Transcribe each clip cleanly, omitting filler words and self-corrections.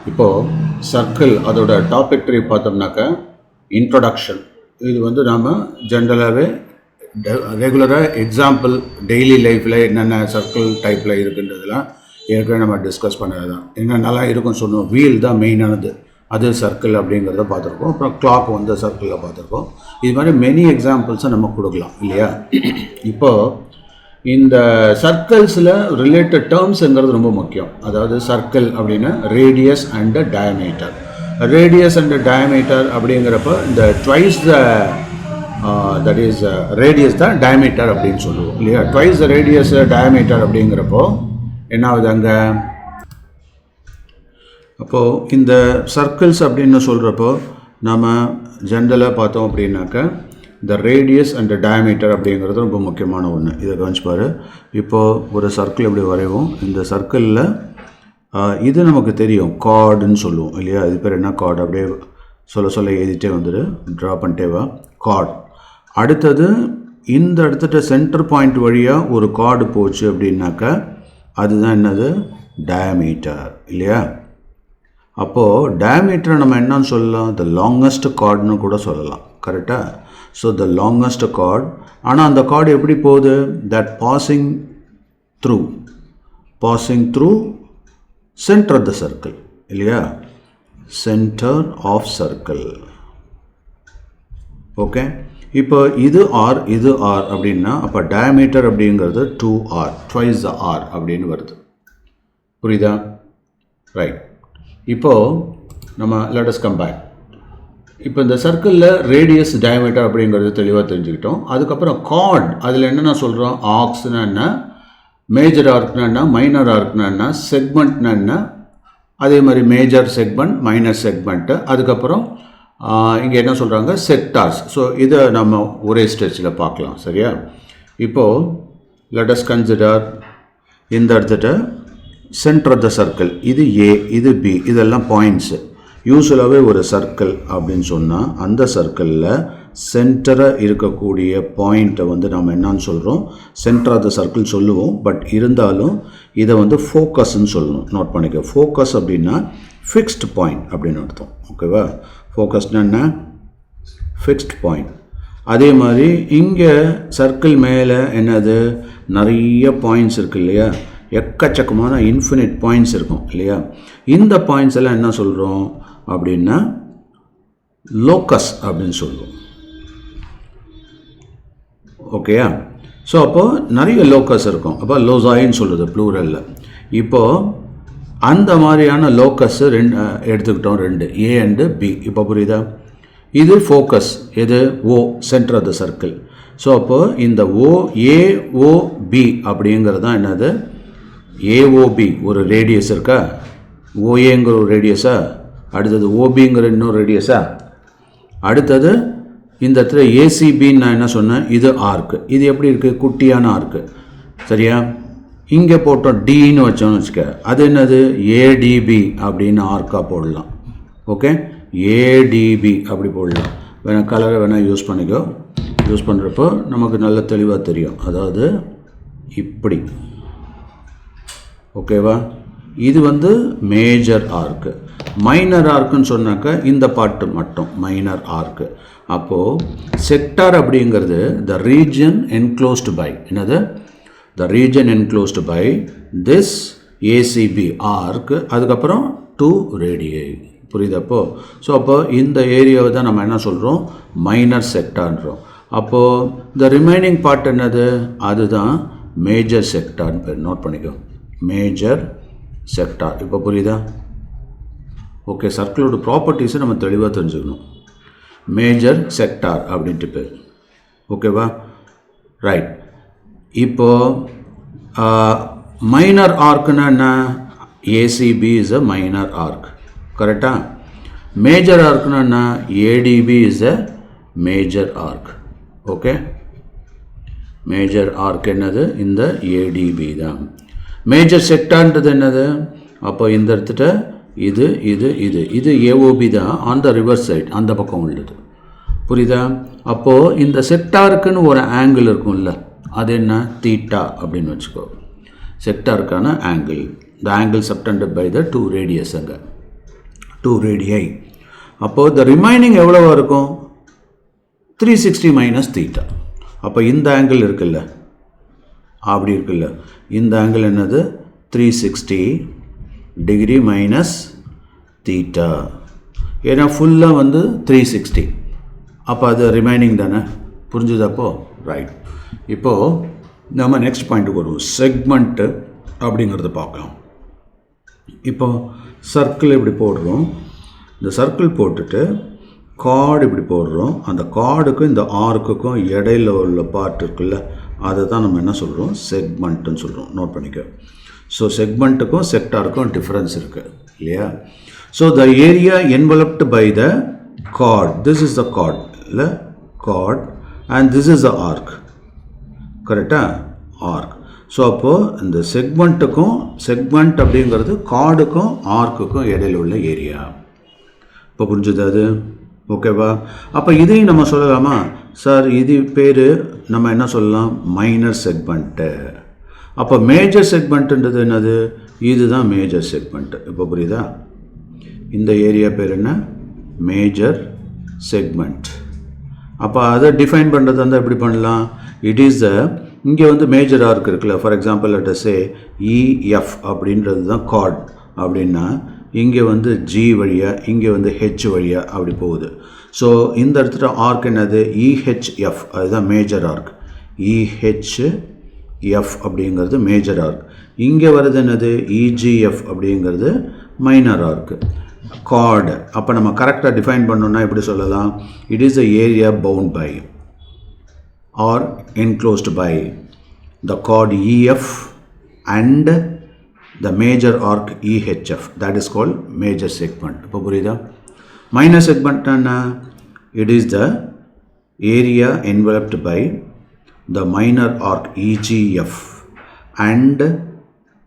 இப்போது சர்க்கிள் அதோட topic tree பார்த்தோம்னாக்கா இன்ட்ரொடக்ஷன். இது வந்து நாம் ஜென்ரலாகவே ரெகுலராக எக்ஸாம்பிள் டெய்லி லைஃப்பில் என்னென்ன சர்க்கிள் டைப்பில் இருக்குன்றதுலாம் ஏற்கனவே நம்ம டிஸ்கஸ் பண்ணது தான். என்னென்னலாம் இருக்குன்னு சொன்னோம். வீல் தான் மெயினானது, அது சர்க்கிள் அப்படிங்கிறத பார்த்துருக்கோம். அப்புறம் கிளாக் வந்து சர்க்கிளில் பார்த்துருக்கோம். இது மாதிரி மெனி எக்ஸாம்பிள்ஸை நம்ம கொடுக்கலாம் இல்லையா. இப்போது இந்த சர்க்கிள்ஸில் ரிலேட்டட் டேர்ம்ஸுங்கிறது ரொம்ப முக்கியம். அதாவது சர்க்கிள் அப்படின்னா radius and diameter. Radius and diameter அப்படிங்கிறப்ப இந்த twice the that is radius தான் டயமீட்டர் அப்படின்னு சொல்லுவோம் இல்லையா. ட்வைஸ் த ரேடியஸ் டயமீட்டர் அப்படிங்கிறப்போ என்ன ஆகுது அங்கே. அப்போது இந்த சர்க்கிள்ஸ் அப்படின்னு சொல்கிறப்போ நம்ம ஜென்ரலாக பார்த்தோம் அப்படின்னாக்கா இந்த ரேடியஸ் அண்ட் டயமீட்டர் அப்படிங்கிறது ரொம்ப முக்கியமான ஒன்று. இதை கவனிச்சுப்பார். இப்போது ஒரு சர்க்கிள் எப்படி வரைவோம். இந்த சர்க்கிளில் இது நமக்கு தெரியும், கார்டுன்னு சொல்லுவோம் இல்லையா. இது பேர் என்ன கார்டு, அப்படியே சொல்ல எழுதிட்டே வந்துடு, ட்ரா பண்ணிட்டேவா கார்டு. அடுத்தது இந்த இடத்துல சென்டர் பாயிண்ட் வழியாக ஒரு கார்டு போச்சு அப்படின்னாக்கா அதுதான் என்னது, டயமீட்டர் இல்லையா. அப்போது டயமீட்டரை நம்ம என்னன்னு சொல்லலாம், த லாங்கஸ்ட் கார்டுன்னு கூட சொல்லலாம். கரெக்டாக. So the longest chord. ஆனால் அந்த கார்டு எப்படி போகுது, that passing through centre of the circle இல்லையா, சென்டர் ஆஃப் சர்க்கிள். ஓகே. இப்போ இது ஆர் இது ஆர் அப்படின்னா அப்போ டயமீட்டர் அப்படிங்கிறது 2r, ட்வைஸ் த ஆர் அப்படின்னு வருது. புரியுதா? ரைட். இப்போது நம்ம லெட் அஸ் கம் பேக். இப்போ இந்த சர்க்கிளில் ரேடியஸ் டயமீட்டர் அப்படிங்கிறது தெளிவாக தெரிஞ்சுக்கிட்டோம். அதுக்கப்புறம் கார்டு, அதில் என்னென்ன சொல்கிறோம், ஆர்க்ஸ்னா என்ன, மேஜர் ஆர்க்னா என்ன, மைனர் ஆர்க்னா என்ன, செக்மெண்ட்னா என்ன, அதே மாதிரி மேஜர் செக்மெண்ட், மைனர் செக்மெண்ட்டு, அதுக்கப்புறம் இங்கே என்ன சொல்கிறாங்க, செக்டார்ஸ். ஸோ இதை நம்ம ஒரே ஸ்டெச்சில் பார்க்கலாம். சரியா. இப்போது லெட் அஸ் கன்சிடர் இந்த இடத்துல சென்டர் ஆஃப் த சர்க்கிள். இது ஏ, இது பி, இதெல்லாம் பாயிண்ட்ஸு. யூஸ்வலாகவே ஒரு சர்க்கிள் அப்படின்னு சொன்னால் அந்த சர்க்கிளில் சென்டராக இருக்கக்கூடிய பாயிண்ட்டை வந்து நம்ம என்னன்னு சொல்கிறோம், சென்டர் ஆஃப் த சர்க்கிள் சொல்லுவோம். பட் இருந்தாலும் இதை வந்து ஃபோக்கஸ்ன்னு சொல்லணும். நோட் பண்ணிக்க. ஃபோக்கஸ் அப்படின்னா ஃபிக்ஸ்ட் பாயிண்ட் அப்படின்னு அர்த்தம். ஓகேவா. ஃபோக்கஸ்னா என்ன, ஃபிக்ஸ்ட் பாயிண்ட். அதே மாதிரி இங்கே சர்க்கிள் மேலே என்னது, நிறைய பாயிண்ட்ஸ் இருக்குது இல்லையா, எக்கச்சக்கமான இன்ஃபினிட் பாயிண்ட்ஸ் இருக்கும் இல்லையா. இந்த பாயிண்ட்ஸ் எல்லாம் என்ன சொல்கிறோம் அப்படின்னா லோக்கஸ் அப்படின்னு சொல்லுவோம். ஓகேயா. ஸோ அப்போது நிறைய லோக்கஸ் இருக்கும். அப்போ லோசாயின்னு சொல்லுது ப்ளூரலில். இப்போது அந்த மாதிரியான லோக்கஸ்ஸு எடுத்துக்கிட்டோம், 2 ஏ அண்டு பி. இப்போ புரியுதா. இது ஃபோக்கஸ், எது, O, centre of the circle. So அப்போது இந்த ஏஓபி அப்படிங்கிறது தான் என்னது, ஏஓபி ஒரு ரேடியஸ் இருக்கா, ஓஏங்கிற ஒரு ரேடியஸா, அடுத்தது ஓபிங்கிற இன்னொரு ரேடியஸா, அடுத்தது இந்த இடத்துல ஏசிபின்னு நான் என்ன சொன்னேன், இது ஆர்க்கு. இது எப்படி இருக்குது, குட்டியான ஆர்க்கு. சரியா. இங்கே போட்டோம் டின்னு வச்சோன்னு வச்சுக்க, அது என்னது, ஏடிபி அப்படின்னு ஆர்க்காக போடலாம். ஓகே. ஏடிபி அப்படி போடலாம். வேணால் கலரை வேணால் யூஸ் பண்ணிக்கோ. யூஸ் பண்ணுறப்போ நமக்கு நல்ல தெளிவாக தெரியும். அதாவது இப்படி. ஓகேவா. இது வந்து மேஜர் ஆர்க்கு. மைனர் ஆர்க்குன்னு சொன்னாக்கா இந்த பாட்டு மட்டும் மைனர் ஆர்க்கு. அப்போது செக்டார் அப்படிங்கிறது த ரீஜன் என்க்ளோஸ்டு பை, என்னது, the region enclosed by this ACB arc, அதுக்கப்புறம் 2 radii. புரியுதப்போ. ஸோ அப்போ இந்த ஏரியாவை தான் நம்ம என்ன சொல்கிறோம், மைனர் செக்டார்ன்றோம். அப்போது இந்த ரிமைனிங் பார்ட் என்னது, அதுதான் மேஜர் செக்டார்னு பேர். நோட் பண்ணிக்கோ, மேஜர் செக்டார். இப்போ புரியுதா. ஓகே. சர்க்கிளோட ப்ராப்பர்ட்டிஸை நம்ம தெளிவாக தெரிஞ்சுக்கணும். மேஜர் செக்டார் அப்படின்ட்டு பேர். ஓகேவா. ரைட். இப்போது மைனர் ஆர்க்குன்னா என்ன, ACB is a minor arc. கரெக்டாக. மேஜர் ஆர்க்குன்னா என்ன, ADB is a major arc. Okay. Major arc என்னது, இந்த ஏடிபி தான். மேஜர் செக்டார்ன்றது என்னது, அப்போ இந்த இடத்துல இது இது இது இது ஏஓபி தான், ஆன் த ரிவர்ஸ் சைட், அந்த பக்கம் உள்ளது. புரியுதா. அப்போது இந்த செக்டாருக்குன்னு ஒரு ஆங்கிள் இருக்கும்ல, அது என்ன, தீட்டா அப்படின்னு வச்சுக்கோ. செக்டாருக்கான angle, the angle subtended by the 2 radius. அங்கே 2 radii. அப்போ the remaining எவ்வளவா இருக்கும்? 360 minus theta. அப்போ இந்த ஆங்கிள் இருக்குல்ல, அப்படி இருக்குல்ல, இந்த ஆங்கிள் என்னது? 360 degree minus theta. ஏன்னா ஃபுல்லாக வந்து 360. அப்போ அது ரிமைனிங் தானே, புரிஞ்சுது? அப்போ ரைட். இப்போது நம்ம நெக்ஸ்ட் பாயிண்ட்டுக்கு வருவோம். செக்மெண்ட்டு அப்படிங்கிறத பார்க்கலாம். இப்போ சர்க்கிள் இப்படி போடுறோம், இந்த சர்க்கிள் போட்டுட்டு கார்டு இப்படி போடுறோம். அந்த கார்டுக்கும் இந்த ஆர்க்குக்கும் இடையில உள்ள பார்ட் இருக்குல்ல, அதை தான் நம்ம என்ன சொல்கிறோம்? செக்மெண்ட்டுன்னு சொல்கிறோம். நோட் பண்ணிக்க. ஸோ செக்மெண்ட்டுக்கும் செக்டாருக்கும் டிஃப்ரென்ஸ் இருக்குது இல்லையா? So the area enveloped by the chord, this is the chord இல்லை, chord, and this is the arc. கரெக்டாக? ஆர்க். ஸோ அப்போது இந்த செக்மெண்ட்டுக்கும், செக்மெண்ட் அப்படிங்கிறது கார்டுக்கும் ஆர்க்குக்கும் இடையில உள்ள ஏரியா. இப்போ புரிஞ்சுது அது? ஓகேவா? அப்போ இதையும் நம்ம சொல்லலாமா? சார் இது பேர் நம்ம என்ன சொல்லலாம்? Minor segment. அப்போ மேஜர் செக்மெண்ட்டுன்றது என்னது? இதுதான் மேஜர் செக்மெண்ட்டு. இப்போ புரியுதா? இந்த ஏரியா பேர் என்ன? Major segment. அப்போ அதை டிஃபைன் பண்ணுறது வந்து எப்படி பண்ணலாம்? இட் இஸ் த, இங்கே வந்து மேஜர் ஆர்க் இருக்குல்ல, for example let us say EF அப்படின்றது தான் கார்ட் அப்படின்னா, இங்கே வந்து ஜி வழியாக, இங்கே வந்து ஹெச் வழியாக அப்படி போகுது. ஸோ இந்த இடத்துல ஆர்க் என்னது? இஹெச்எஃப், அதுதான் மேஜர் ஆர்க். இஹெச்எஃப் அப்படிங்கிறது மேஜர் ஆர்க். இங்கே வருது என்னது? இஜிஎஃப் அப்படிங்கிறது மைனர் ஆர்க். கார்டு அப்போ நம்ம கரெக்டாக டிஃபைன் பண்ணோன்னா எப்படி சொல்லலாம்? It is the area bound by or enclosed by the chord EF and the major arc EHF. That is called major segment. இப்போ புரியுதா? minor segment என்ன? It is the area enveloped by the minor arc EGF and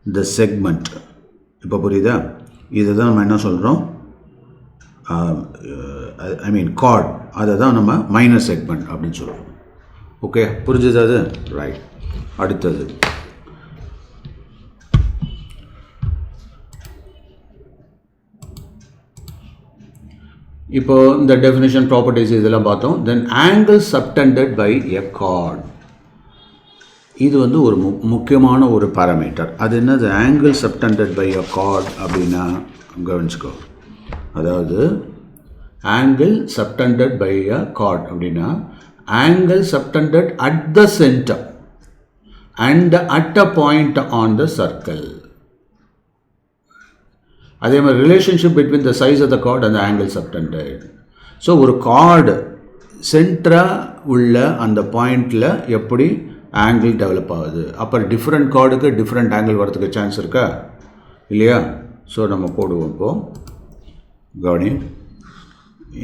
the segment. இப்போ புரியுதா? இதுதான் நம்ம என்ன சொல்கிறோம்? ஐ மீன் card. அதை தான் நம்ம மைனர் செக்மெண்ட் அப்படின்னு சொல்கிறோம். ஓகே, புரிஞ்சுது அது? ரைட். அடுத்தது இப்போ இந்த டெஃபினிஷன், ப்ராப்பர்ட்டிஸ் இதெல்லாம் பார்த்தோம். Then angle subtended by a chord. இது வந்து ஒரு முக்கியமான ஒரு பாராமீட்டர். அது என்னது? Angle subtended by a chord அப்படின்னா கவனிச்சுக்கோ. அதாவது angle subtended by a chord அப்படின்னா angle subtended at the center and at a point on the circle. அதே மாதிரி relationship between the size of the chord and angle subtended. So ஒரு chord சென்டராக உள்ள அந்த பாயிண்டில் எப்படி ஆங்கிள் டெவலப் ஆகுது? அப்புறம் டிஃப்ரெண்ட் கார்டுக்கு டிஃப்ரெண்ட் ஆங்கிள் வரதுக்கு சான்ஸ் இருக்கா இல்லையா? ஸோ நம்ம போடுவோம். இப்போது கவனி,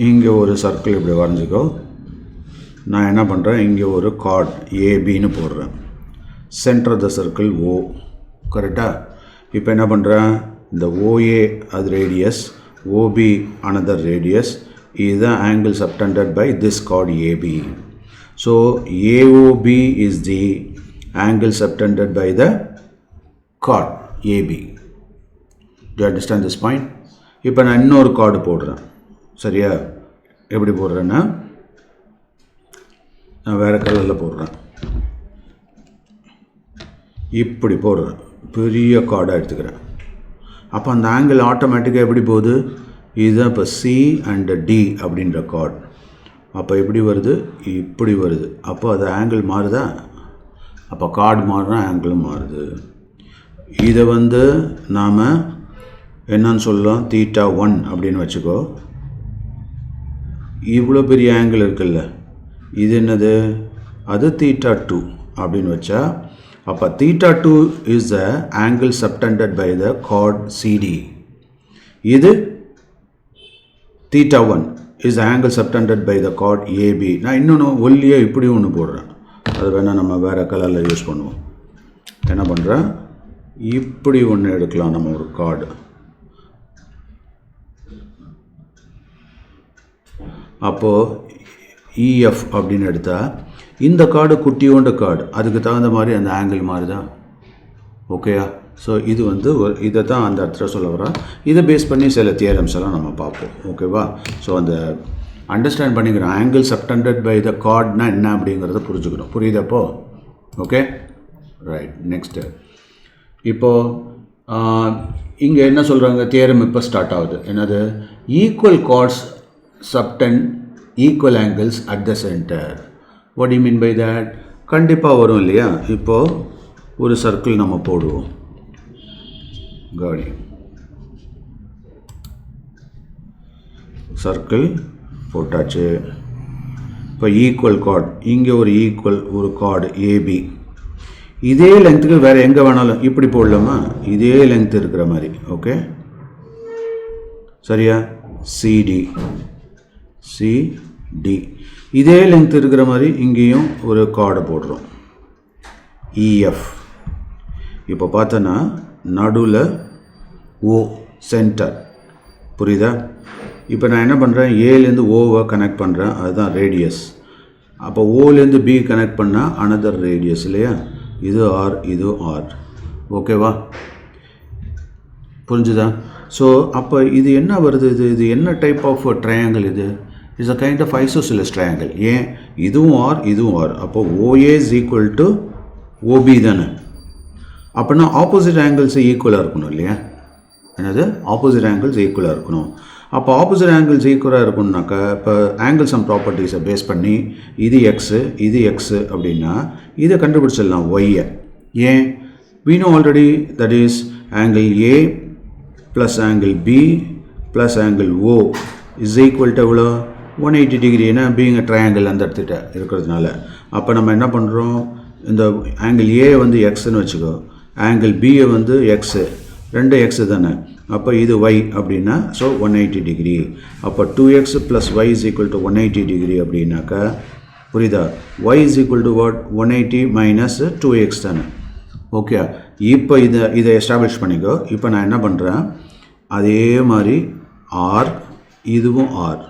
இங்கே ஒரு சர்க்கிள் இப்படி வரைஞ்சிக்கோ. நான் என்ன பண்ணுறேன்? இங்கே ஒரு கார்ட் ஏபின்னு போடுறேன். Centre of the circle O. கரெக்டாக? இப்போ என்ன பண்ணுறேன்? இந்த ஓஏ அது ரேடியஸ், ஓபி அனதர் ரேடியஸ். இதுதான் angle subtended by this chord AB. So AOB is the angle subtended by the chord AB. Do understand this point? இப்போ நான் இன்னொரு கார்டு போடுறேன். சரியா? எப்படி போடுறேன்னா, நான் வேறு கலரில் போடுறேன். இப்படி போடுறேன். பெரிய கார்டாக எடுத்துக்கிறேன். அப்போ அந்த ஆங்கிள் ஆட்டோமேட்டிக்காக எப்படி போகுது? இதுதான் இப்போ சி அண்ட் டி அப்படின்ற கார்டு. அப்போ எப்படி வருது? இப்படி வருது. அப்போ அது ஆங்கிள் மாறுதா? அப்போ கார்டு மாறுனா ஆங்கிளும் மாறுது. இதை வந்து நாம் என்னன்னு சொல்லலாம்? θ1 அப்படின்னு வச்சுக்கோ. இவ்வளோ பெரிய ஆங்கிள் இருக்குல்ல, இது என்னது? அது θ2 அப்படின்னு வச்சா, அப்போ θ2 is the angle subtended by the chord CD. இது θ1 is angle subtended by the chord AB. நான் இன்னொன்று ஒல்லியாக இப்படி ஒன்று போடுறேன். அது வேணால் நம்ம வேறு கலரில் யூஸ் பண்ணுவோம். என்ன பண்ணுறேன்? இப்படி ஒன்று எடுக்கலாம். நம்ம ஒரு கார்டு, அப்போது இஎஃப் அப்படின்னு எடுத்தால் இந்த கார்டு குட்டியோண்ட கார்டு, அதுக்கு தகுந்த மாதிரி அந்த ஆங்கிள் மாறுதா? ஓகேயா? ஸோ இது வந்து இதை தான் அந்த இடத்துல சொல்ல வரேன். இதை பேஸ் பண்ணி சில தியரம்ஸ் எல்லாம் நம்ம பார்ப்போம். ஓகேவா? ஸோ அந்த அண்டர்ஸ்டாண்ட் பண்ணிக்கிறோம். ஆங்கிள் சப்டெண்டட் பை த கார்ட்னா என்ன அப்படிங்கிறத புரிஞ்சுக்கணும். புரியுதப்போ? Okay, right. நெக்ஸ்ட்டு இப்போது இங்கே என்ன சொல்கிறாங்க, தியரம் இப்போ ஸ்டார்ட் ஆகுது. என்னது? Equal chords subtend equal angles at the centre. What you mean by that? கண்டிப்பாக வரும் இல்லையா? இப்போது ஒரு சர்க்கிள் நம்ம போடுவோம். கவனி, சர்க்கிள் போட்டாச்சு. இப்போ ஈக்குவல் கார்டு, இங்கே ஒரு கார்டு ஏபி. இதே லெங்க்த்துக்கு வேறு எங்கே வேணாலும் இப்படி போடலாமா? இதே லெங்க்த் இருக்கிற மாதிரி. ஓகே, சரியா? சிடி இதே லெங்க்த் இருக்கிற மாதிரி இங்கேயும் ஒரு கார்டை போடுறோம். இஎஃப். இப்போ பார்த்தோன்னா நடுவில் ஓ, சென்டர். புரியுதா? இப்போ நான் என்ன பண்ணுறேன், ஏலேருந்து ஓவை கனெக்ட் பண்ணுறேன், அதுதான் ரேடியஸ். அப்போ ஓலேருந்து பி கனெக்ட் பண்ணால் அனதர் ரேடியஸ் இல்லையா? இது ஆர், இது ஆர். ஓகேவா? புரிஞ்சுதா? ஸோ அப்போ இது என்ன வருது? இது என்ன டைப் ஆஃப் ட்ரையாங்கிள்? இது is a kind of isosceles triangle. ஏன்? இதுவும் ஆர், இதுவும் ஆர். அப்போ OA is equal to OB தானே. அப்படின்னா ஆப்போசிட் ஆங்கிள்ஸ் ஈக்குவலாக இருக்கணும் இல்லையா? என்னது? ஆப்போசிட் ஆங்கிள்ஸ் ஈக்குவலாக இருக்கணும். அப்போ ஆப்போசிட் ஆங்கிள்ஸ் ஈக்குவலாக இருக்கணும்னாக்கா இப்போ ஆங்கிள் சம் ப்ராப்பர்ட்டிஸை பேஸ் பண்ணி இது எக்ஸு, இது எக்ஸு அப்படின்னா இதை கண்டுபிடிச்சிடலாம் ஒய்யை. ஏன்? we know already that is angle A plus angle B plus angle O is equal to எவ்வளோ? 180 டிகிரி. ஏன்னா பீங் அ ட்ரையாங்கிள் அந்த இடத்துக்கிட்ட இருக்கிறதுனால. அப்போ நம்ம என்ன பண்ணுறோம், இந்த ஆங்கிள் ஏ வந்து எக்ஸ்ன்னு வச்சுக்கோ, ஆங்கிள் பியை வந்து எக்ஸு, ரெண்டு எக்ஸு தானே. அப்போ இது y அப்படின்னா ஸோ 180 டிகிரி. அப்போ 2x + y is equal to 180 degree அப்படின்னாக்கா புரியுதா? y is equal to what? 180 minus 2x தானே. ஓகே, இப்போ இதை எஸ்டாப்ளிஷ் பண்ணிக்கோ. இப்போ நான் என்ன பண்ணுறேன், அதே மாதிரி ஆர், இதுவும் ஆர்,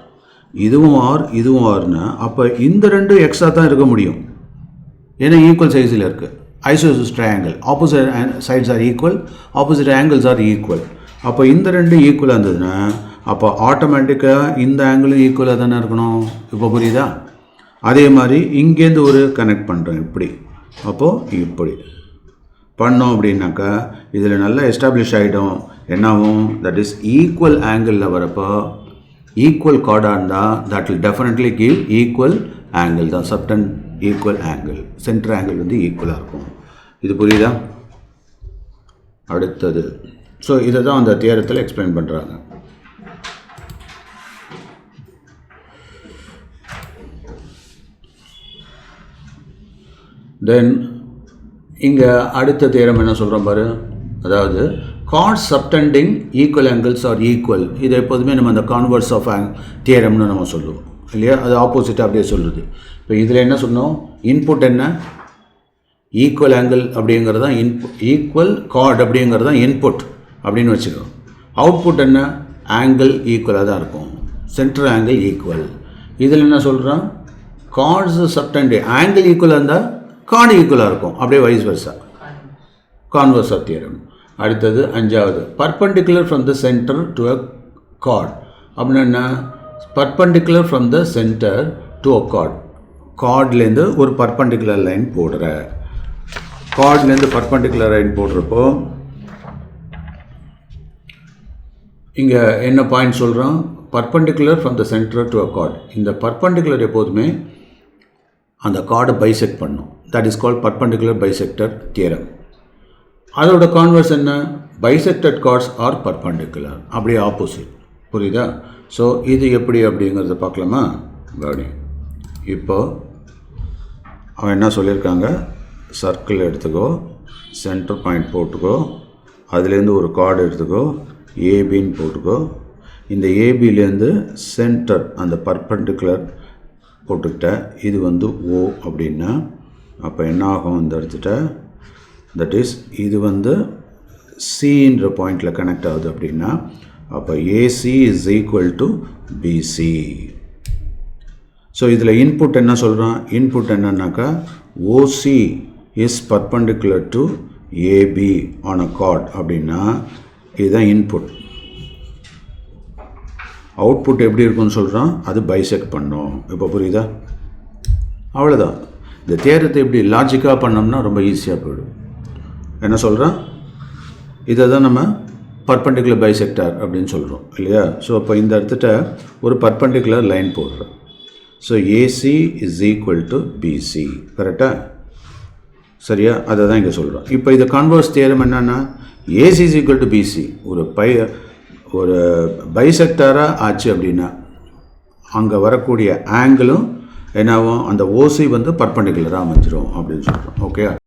இதுவும் ஆர், இதுவும் ஆர்னா அப்போ இந்த ரெண்டு எக்ஸாக தான் இருக்க முடியும். ஏன்னா ஈக்குவல் சைஸில் இருக்குது. Isosceles triangle, opposite sides are equal, opposite angles are equal. அப்போ இந்த ரெண்டு ஈக்குவலாக இருந்ததுன்னா அப்போ ஆட்டோமேட்டிக்காக இந்த ஆங்கிளும் ஈக்குவலாக தானே இருக்கணும். இப்போ புரியுதா? அதே மாதிரி இங்கேருந்து ஒரு கனெக்ட் பண்ணுறேன் இப்படி. அப்போது இப்படி பண்ணோம் அப்படின்னாக்கா இதில் நல்லா எஸ்டாப்ளிஷ் ஆகிடும். என்னாகும்? தட் இஸ் ஈக்குவல் ஆங்கிளில் வரப்போ ஈக்குவல் கார்டாக இருந்தால் that will definitely give equal angle தான். சப்டன் ஈக்குவல் ஆங்கிள், சென்டர் ஆங்கிள் வந்து ஈக்குவலாக இருக்கும். இது புரியுதா? அடுத்தது ஸோ இதை தான் அந்த தியரத்தில் எக்ஸ்பிளைன் பண்ணுறாங்க. தென் இங்கே அடுத்த தியரம் என்ன சொல்கிறோம் பாரு. அதாவது chords subtending equal angles are equal. இது எப்போதுமே நம்ம அந்த கான்வர்ஸ் ஆஃப் தியரம்னு நம்ம சொல்லுவோம் இல்லையா? அது ஆப்போசிட்டாக அப்படியே சொல்லுது. இப்போ இதில் என்ன சொன்னோம், இன்புட் என்ன? ஈக்குவல் ஆங்கிள் அப்படிங்கிறது தான் ஈக்குவல் கார்டு அப்படிங்கிறது தான் இன்புட் அப்படின்னு வச்சுக்கோ. அவுட்புட் என்ன? ஆங்கிள் ஈக்குவலாக தான் இருக்கும், சென்டர் ஆங்கிள் ஈக்குவல். இதில் என்ன சொல்கிறோம், கார்ட்ஸ் சப்டெண்ட் ஆங்கிள் ஈக்குவலாக இருந்தால் கார்டு ஈக்குவலாக இருக்கும், அப்படியே vice versa, converse of theorem. அடுத்தது அஞ்சாவது, perpendicular from the centre to a chord அப்படின்னா என்ன? Perpendicular from the centre to a chord. கார்ட்லேருந்து ஒரு பர்பெண்டிகுலர் லைன் போடுற, கார்ட்லேருந்து பர்பெண்டிகுலர் லைன் போடுறப்போ இங்கே என்ன பாயிண்ட் சொல்கிறோம், perpendicular from the centre to a card. இந்த பர்பெண்டிகுலர் எப்போதுமே அந்த கார்டை பைசெக்ட் பண்ணும். That is called perpendicular bisector theorem. அதோட கான்வர்ஸ் என்ன? பைசெக்டட் கார்ட்ஸ் ஆர் பர்பெண்டிகுலர், அப்படியே ஆப்போசிட். புரியுதா? ஸோ இது எப்படி அப்படிங்கிறத பார்க்கலாமா? கவனி. இப்போ அவன் என்ன சொல்லியிருக்காங்க, சர்க்கிள் எடுத்துக்கோ, சென்டர் பாயிண்ட் போட்டுக்கோ, அதுலேருந்து ஒரு கார்டு எடுத்துக்கோ, ஏபின்னு போட்டுக்கோ. இந்த ஏபிலேருந்து சென்டர் அந்த பர்பெண்டிகுலர் போட்டுக்கிட்ட, இது வந்து ஓ அப்படின்னா அப்போ என்ன ஆகும் இந்த இடத்துட்ட? தட் இஸ் இது வந்து சின்ற பாயிண்டில் கனெக்ட் ஆகுது அப்படின்னா அப்போ AC is equal to BC. So இதில் இன்புட் என்ன சொல்கிறான்? இன்புட் என்னன்னாக்கா OC is perpendicular to AB on a chord அப்படின்னா இதுதான் இன்புட். அவுட்புட் எப்படி இருக்குன்னு சொல்கிறான், அது பைசெக்ட் பண்ணோம். இப்போ புரியுதா? அவ்வளோதான். இந்த தேரத்தை எப்படி லாஜிக்காக பண்ணோம்னா ரொம்ப ஈஸியாக போயிடும். என்ன சொல்கிறான், இதை தான் நம்ம பர்பண்டிகுலர் பைசெக்டார் அப்படின்னு சொல்கிறோம் இல்லையா? ஸோ அப்போ இந்த இடத்துல ஒரு பர்பண்டிகுலர் லைன் போடுறோம். So AC is equal to BC. கரெக்டாக? சரியா? அதை தான் இங்கே சொல்கிறோம். இப்போ இது கான்வர்ஸ் தியரம் என்னென்னா, AC is equal to BC ஒரு பைசெக்டாராக ஆச்சு அப்படின்னா அங்கே வரக்கூடிய ஆங்கிளும் என்னாகும், அந்த ஓசி வந்து பர்பண்டிகுலராக அமைஞ்சிரும் அப்படின்னு சொல்கிறோம். ஓகே.